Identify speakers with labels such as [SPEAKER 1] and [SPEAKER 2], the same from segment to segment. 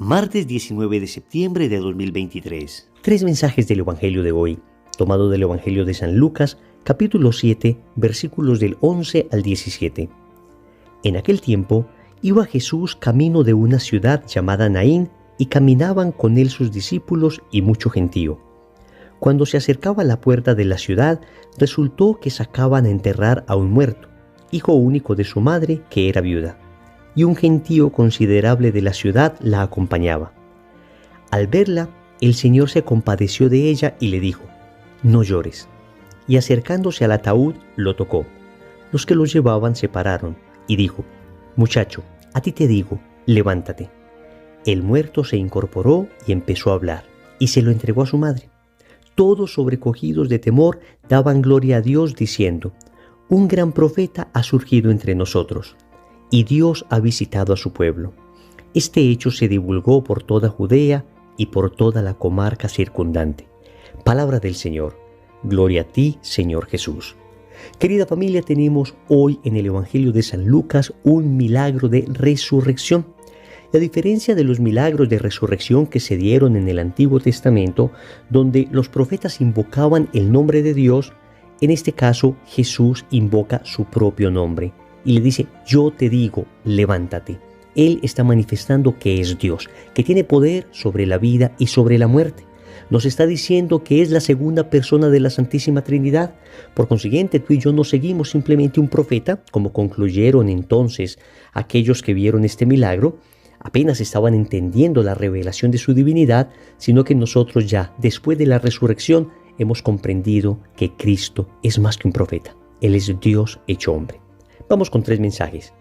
[SPEAKER 1] Martes 19 de septiembre de 2023.
[SPEAKER 2] Tres mensajes del Evangelio de hoy, tomado del Evangelio de San Lucas, capítulo 7, versículos del 11 al 17. En aquel tiempo, iba Jesús camino de una ciudad llamada Naín, y caminaban con él sus discípulos y mucho gentío. Cuando se acercaba a la puerta de la ciudad, resultó que sacaban a enterrar a un muerto, hijo único de su madre, que era viuda. Y un gentío considerable de la ciudad la acompañaba. Al verla, el Señor se compadeció de ella y le dijo: «No llores». Y acercándose al ataúd, lo tocó. Los que lo llevaban se pararon, y dijo: «Muchacho, a ti te digo, levántate». El muerto se incorporó y empezó a hablar, y se lo entregó a su madre. Todos, sobrecogidos de temor, daban gloria a Dios, diciendo: «Un gran profeta ha surgido entre nosotros, y Dios ha visitado a su pueblo». Este hecho se divulgó por toda Judea y por toda la comarca circundante. Palabra del Señor. Gloria a ti, Señor Jesús. Querida familia, tenemos hoy en el Evangelio de San Lucas un milagro de resurrección. Y a diferencia de los milagros de resurrección que se dieron en el Antiguo Testamento, donde los profetas invocaban el nombre de Dios, en este caso Jesús invoca su propio nombre y le dice: «Yo te digo, levántate». Él está manifestando que es Dios, que tiene poder sobre la vida y sobre la muerte. Nos está diciendo que es la segunda persona de la Santísima Trinidad. Por consiguiente, tú y yo no seguimos simplemente un profeta, como concluyeron entonces aquellos que vieron este milagro. Apenas estaban entendiendo la revelación de su divinidad, sino que nosotros ya, después de la resurrección, hemos comprendido que Cristo es más que un profeta. Él es Dios hecho hombre. Vamos con tres mensajes.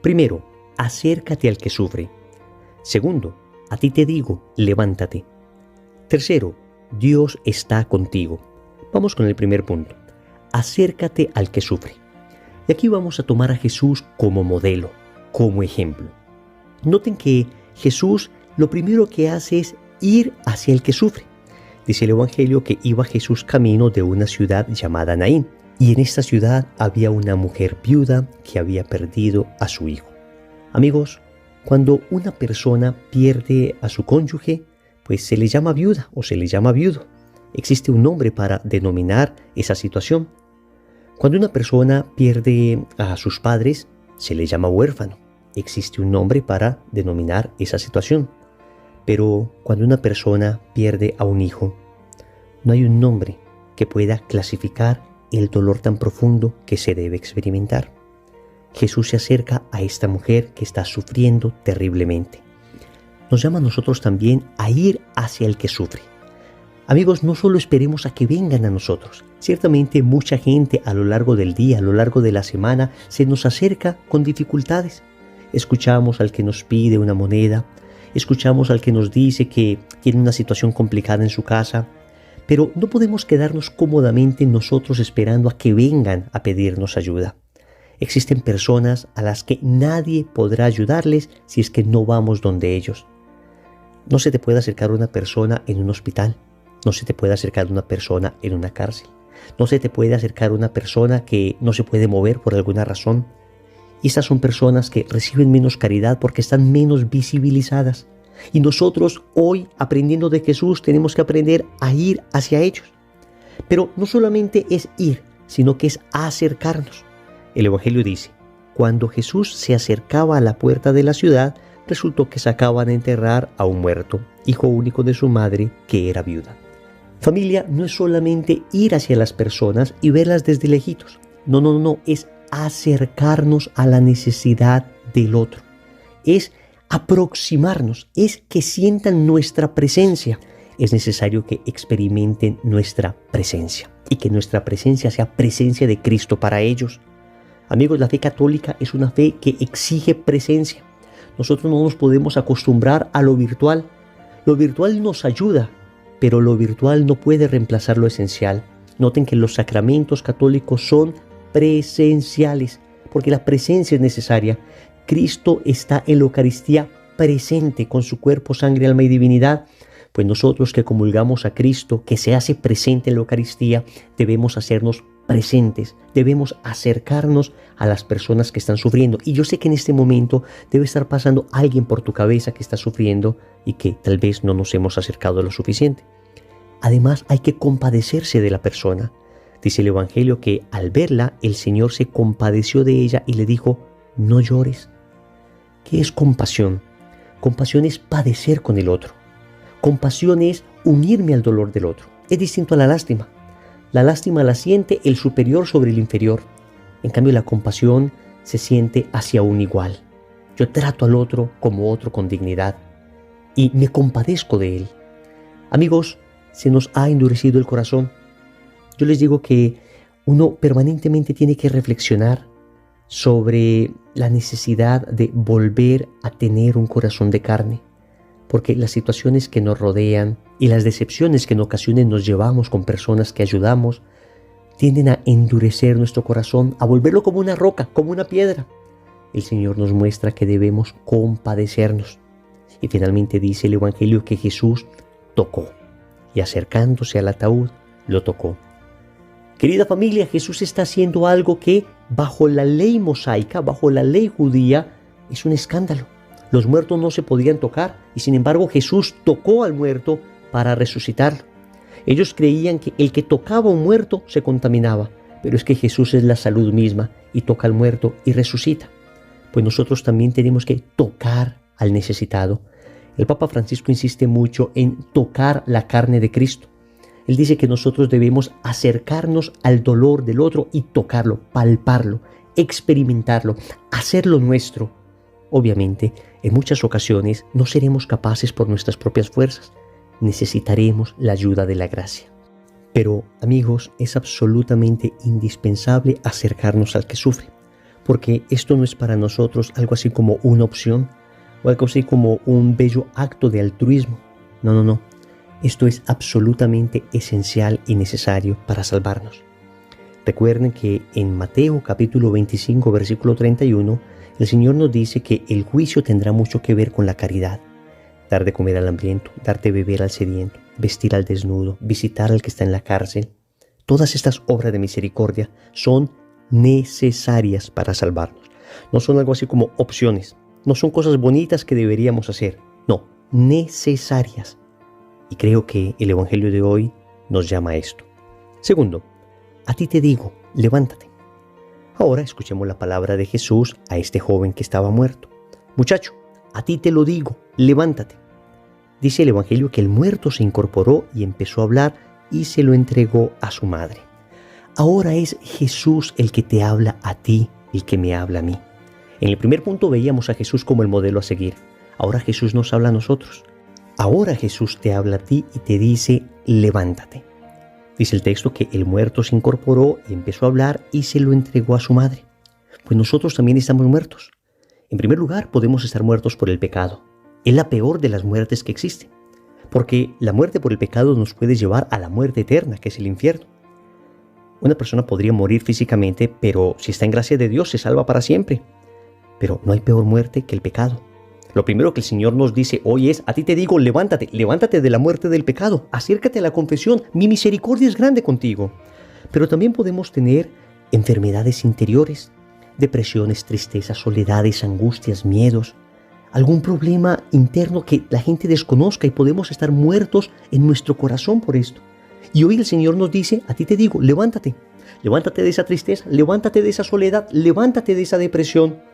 [SPEAKER 2] Primero, acércate al que sufre. Segundo, a ti te digo, levántate. Tercero, Dios está contigo. Vamos con el primer punto. Acércate al que sufre. Y aquí vamos a tomar a Jesús como modelo, como ejemplo. Noten que Jesús lo primero que hace es ir hacia el que sufre. Dice el Evangelio que iba Jesús camino de una ciudad llamada Naín. Y en esta ciudad había una mujer viuda que había perdido a su hijo. Amigos, cuando una persona pierde a su cónyuge, pues se le llama viuda o se le llama viudo. Existe un nombre para denominar esa situación. Cuando una persona pierde a sus padres, se le llama huérfano. Existe un nombre para denominar esa situación. Pero cuando una persona pierde a un hijo, no hay un nombre que pueda clasificar el dolor tan profundo que se debe experimentar. Jesús se acerca a esta mujer que está sufriendo terriblemente. Nos llama a nosotros también a ir hacia el que sufre. Amigos, no solo esperemos a que vengan a nosotros. Ciertamente mucha gente a lo largo del día, a lo largo de la semana, se nos acerca con dificultades. Escuchamos al que nos pide una moneda, escuchamos al que nos dice que tiene una situación complicada en su casa, pero no podemos quedarnos cómodamente nosotros esperando a que vengan a pedirnos ayuda. Existen personas a las que nadie podrá ayudarles si es que no vamos donde ellos. No se te puede acercar una persona en un hospital, no se te puede acercar una persona en una cárcel, no se te puede acercar una persona que no se puede mover por alguna razón. Y estas son personas que reciben menos caridad porque están menos visibilizadas. Y nosotros hoy, aprendiendo de Jesús, tenemos que aprender a ir hacia ellos. Pero no solamente es ir, sino que es acercarnos. El Evangelio dice: cuando Jesús se acercaba a la puerta de la ciudad, resultó que sacaban a enterrar a un muerto, hijo único de su madre, que era viuda. Familia, no es solamente ir hacia las personas y verlas desde lejitos. No, es acercarnos a la necesidad del otro. Es aproximarnos, es que sientan nuestra presencia. Es necesario que experimenten nuestra presencia y que nuestra presencia sea presencia de Cristo para ellos. Amigos, la fe católica es una fe que exige presencia. Nosotros no nos podemos acostumbrar a lo virtual. Lo virtual nos ayuda, pero lo virtual no puede reemplazar lo esencial. Noten que los sacramentos católicos son presenciales, porque la presencia es necesaria. Cristo está en la Eucaristía presente con su cuerpo, sangre, alma y divinidad. Pues nosotros que comulgamos a Cristo, que se hace presente en la Eucaristía, debemos hacernos presentes, debemos acercarnos a las personas que están sufriendo. Y yo sé que en este momento debe estar pasando alguien por tu cabeza que está sufriendo y que tal vez no nos hemos acercado lo suficiente. Además, hay que compadecerse de la persona. Dice el Evangelio que al verla, el Señor se compadeció de ella y le dijo, no llores. ¿Qué es compasión? Compasión es padecer con el otro. Compasión es unirme al dolor del otro. Es distinto a la lástima. La lástima la siente el superior sobre el inferior. En cambio, la compasión se siente hacia un igual. Yo trato al otro como otro con dignidad y me compadezco de él. Amigos, se nos ha endurecido el corazón. Yo les digo que uno permanentemente tiene que reflexionar sobre la necesidad de volver a tener un corazón de carne, porque las situaciones que nos rodean y las decepciones que en ocasiones nos llevamos con personas que ayudamos tienden a endurecer nuestro corazón, a volverlo como una roca, como una piedra. El Señor nos muestra que debemos compadecernos. Y finalmente dice el Evangelio que Jesús tocó, y acercándose al ataúd, lo tocó. Querida familia, Jesús está haciendo algo que bajo la ley mosaica, bajo la ley judía, es un escándalo. Los muertos no se podían tocar y sin embargo Jesús tocó al muerto para resucitarlo. Ellos creían que el que tocaba a un muerto se contaminaba, pero es que Jesús es la salud misma y toca al muerto y resucita. Pues nosotros también tenemos que tocar al necesitado. El Papa Francisco insiste mucho en tocar la carne de Cristo. Él dice que nosotros debemos acercarnos al dolor del otro y tocarlo, palparlo, experimentarlo, hacerlo nuestro. Obviamente, en muchas ocasiones no seremos capaces por nuestras propias fuerzas. Necesitaremos la ayuda de la gracia. Pero, amigos, es absolutamente indispensable acercarnos al que sufre, porque esto no es para nosotros algo así como una opción o algo así como un bello acto de altruismo. No. Esto es absolutamente esencial y necesario para salvarnos. Recuerden que en Mateo capítulo 25, versículo 31, el Señor nos dice que el juicio tendrá mucho que ver con la caridad. Dar de comer al hambriento, dar de beber al sediento, vestir al desnudo, visitar al que está en la cárcel. Todas estas obras de misericordia son necesarias para salvarnos. No son algo así como opciones. No son cosas bonitas que deberíamos hacer. No, necesarias. Y creo que el Evangelio de hoy nos llama a esto. Segundo, a ti te digo, levántate. Ahora escuchemos la palabra de Jesús a este joven que estaba muerto. Muchacho, a ti te lo digo, levántate. Dice el Evangelio que el muerto se incorporó y empezó a hablar y se lo entregó a su madre. Ahora es Jesús el que te habla a ti, el que me habla a mí. En el primer punto veíamos a Jesús como el modelo a seguir. Ahora Jesús nos habla a nosotros. Ahora Jesús te habla a ti y te dice, levántate. Dice el texto que el muerto se incorporó y empezó a hablar y se lo entregó a su madre. Pues nosotros también estamos muertos. En primer lugar, podemos estar muertos por el pecado. Es la peor de las muertes que existe. Porque la muerte por el pecado nos puede llevar a la muerte eterna, que es el infierno. Una persona podría morir físicamente, pero si está en gracia de Dios se salva para siempre. Pero no hay peor muerte que el pecado. Lo primero que el Señor nos dice hoy es, a ti te digo, levántate, levántate de la muerte del pecado, acércate a la confesión, mi misericordia es grande contigo. Pero también podemos tener enfermedades interiores, depresiones, tristezas, soledades, angustias, miedos, algún problema interno que la gente desconozca y podemos estar muertos en nuestro corazón por esto. Y hoy el Señor nos dice, a ti te digo, levántate, levántate de esa tristeza, levántate de esa soledad, levántate de esa depresión.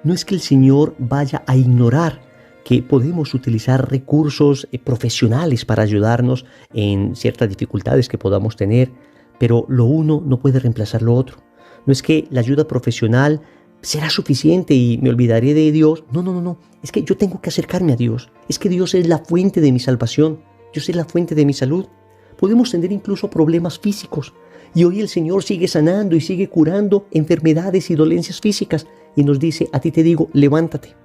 [SPEAKER 2] No es que el Señor vaya a ignorar que podemos utilizar recursos profesionales para ayudarnos en ciertas dificultades que podamos tener, pero lo uno no puede reemplazar lo otro. No es que la ayuda profesional será suficiente y me olvidaré de Dios. No. Es que yo tengo que acercarme a Dios. Es que Dios es la fuente de mi salvación. Dios es la fuente de mi salud. Podemos tener incluso problemas físicos. Y hoy el Señor sigue sanando y sigue curando enfermedades y dolencias físicas. Y nos dice, a ti te digo, levántate.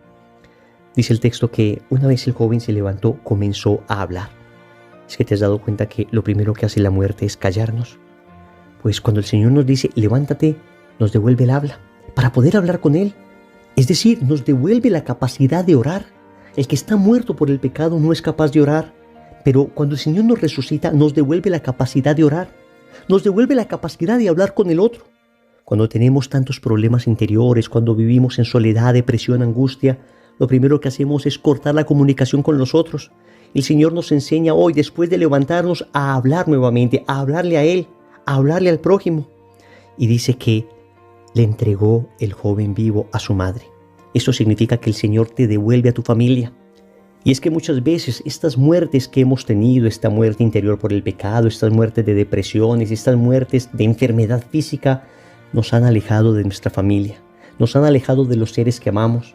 [SPEAKER 2] Dice el texto que una vez el joven se levantó, comenzó a hablar. ¿Es que te has dado cuenta que lo primero que hace la muerte es callarnos? Pues cuando el Señor nos dice, levántate, nos devuelve el habla para poder hablar con Él. Es decir, nos devuelve la capacidad de orar. El que está muerto por el pecado no es capaz de orar. Pero cuando el Señor nos resucita, nos devuelve la capacidad de orar. nos devuelve la capacidad de hablar con el otro. Cuando tenemos tantos problemas interiores, cuando vivimos en soledad, depresión, angustia, lo primero que hacemos es cortar la comunicación con los otros. El Señor nos enseña hoy, después de levantarnos, a hablar nuevamente, a hablarle a Él, a hablarle al prójimo. Y dice que le entregó el joven vivo a su madre. Esto significa que el Señor te devuelve a tu familia. Y es que muchas veces estas muertes que hemos tenido, esta muerte interior por el pecado, estas muertes de depresiones, estas muertes de enfermedad física, nos han alejado de nuestra familia, nos han alejado de los seres que amamos.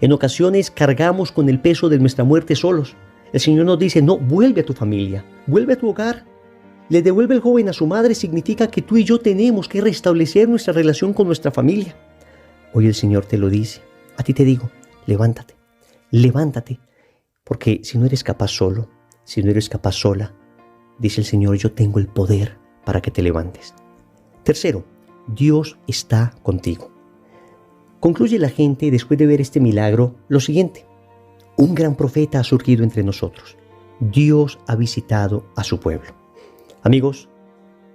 [SPEAKER 2] En ocasiones cargamos con el peso de nuestra muerte solos. El Señor nos dice, no, vuelve a tu familia, vuelve a tu hogar. Le devuelve el joven a su madre significa que tú y yo tenemos que restablecer nuestra relación con nuestra familia. Hoy el Señor te lo dice. A ti te digo, levántate, levántate. Porque si no eres capaz solo, si no eres capaz sola, dice el Señor, yo tengo el poder para que te levantes. Tercero, Dios está contigo. Concluye la gente, después de ver este milagro, lo siguiente. Un gran profeta ha surgido entre nosotros. Dios ha visitado a su pueblo. Amigos,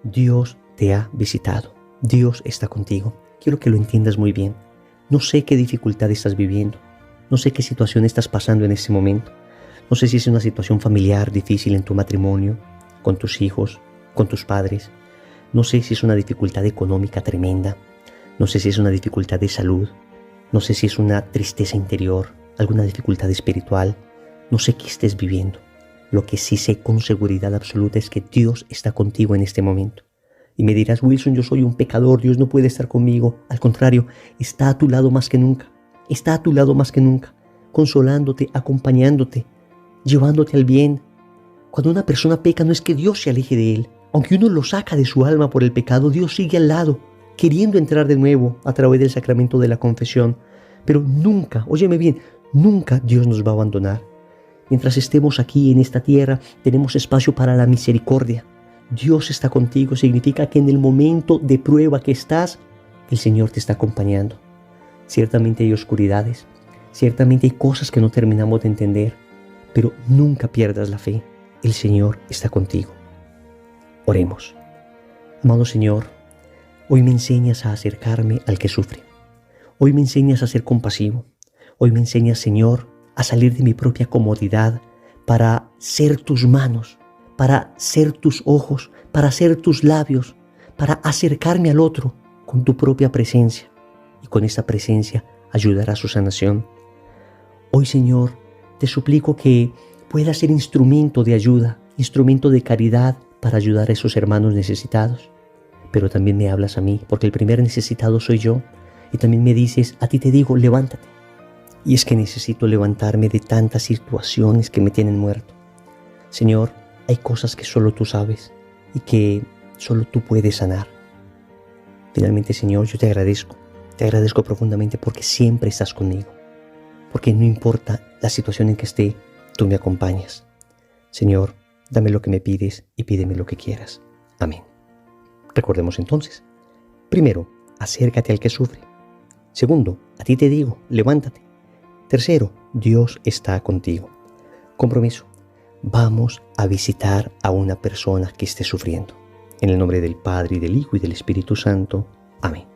[SPEAKER 2] Dios te ha visitado. Dios está contigo. Quiero que lo entiendas muy bien. No sé qué dificultad estás viviendo. No sé qué situación estás pasando en este momento. No sé si es una situación familiar difícil en tu matrimonio, con tus hijos, con tus padres. No sé si es una dificultad económica tremenda. No sé si es una dificultad de salud. No sé si es una tristeza interior, alguna dificultad espiritual. No sé qué estés viviendo. Lo que sí sé con seguridad absoluta es que Dios está contigo en este momento. Y me dirás, Wilson, yo soy un pecador, Dios no puede estar conmigo. Al contrario, está a tu lado más que nunca. Está a tu lado más que nunca, consolándote, acompañándote, llevándote al bien. Cuando una persona peca no es que Dios se aleje de él. Aunque uno lo saca de su alma por el pecado, Dios sigue al lado, queriendo entrar de nuevo a través del sacramento de la confesión. Pero nunca, óyeme bien, nunca Dios nos va a abandonar. Mientras estemos aquí en esta tierra, tenemos espacio para la misericordia. Dios está contigo, significa que en el momento de prueba que estás, el Señor te está acompañando. Ciertamente hay oscuridades, ciertamente hay cosas que no terminamos de entender, pero nunca pierdas la fe. El Señor está contigo. Oremos. Amado Señor, hoy me enseñas a acercarme al que sufre. Hoy me enseñas a ser compasivo. Hoy me enseñas, Señor, a salir de mi propia comodidad para ser tus manos, para ser tus ojos, para ser tus labios, para acercarme al otro con tu propia presencia. Y con esta presencia ayudar a su sanación. Hoy, Señor, te suplico que pueda ser instrumento de ayuda, instrumento de caridad para ayudar a esos hermanos necesitados. Pero también me hablas a mí, porque el primer necesitado soy yo. Y también me dices, a ti te digo, levántate. Y es que necesito levantarme de tantas situaciones que me tienen muerto. Señor, hay cosas que solo tú sabes y que solo tú puedes sanar. Finalmente, Señor, yo te agradezco profundamente porque siempre estás conmigo, porque no importa la situación en que esté, tú me acompañas. Señor, dame lo que me pides y pídeme lo que quieras. Amén. Recordemos entonces. Primero, acércate al que sufre. Segundo, a ti te digo, levántate. Tercero, Dios está contigo. Compromiso. Vamos a visitar a una persona que esté sufriendo. En el nombre del Padre, y del Hijo, y del Espíritu Santo. Amén.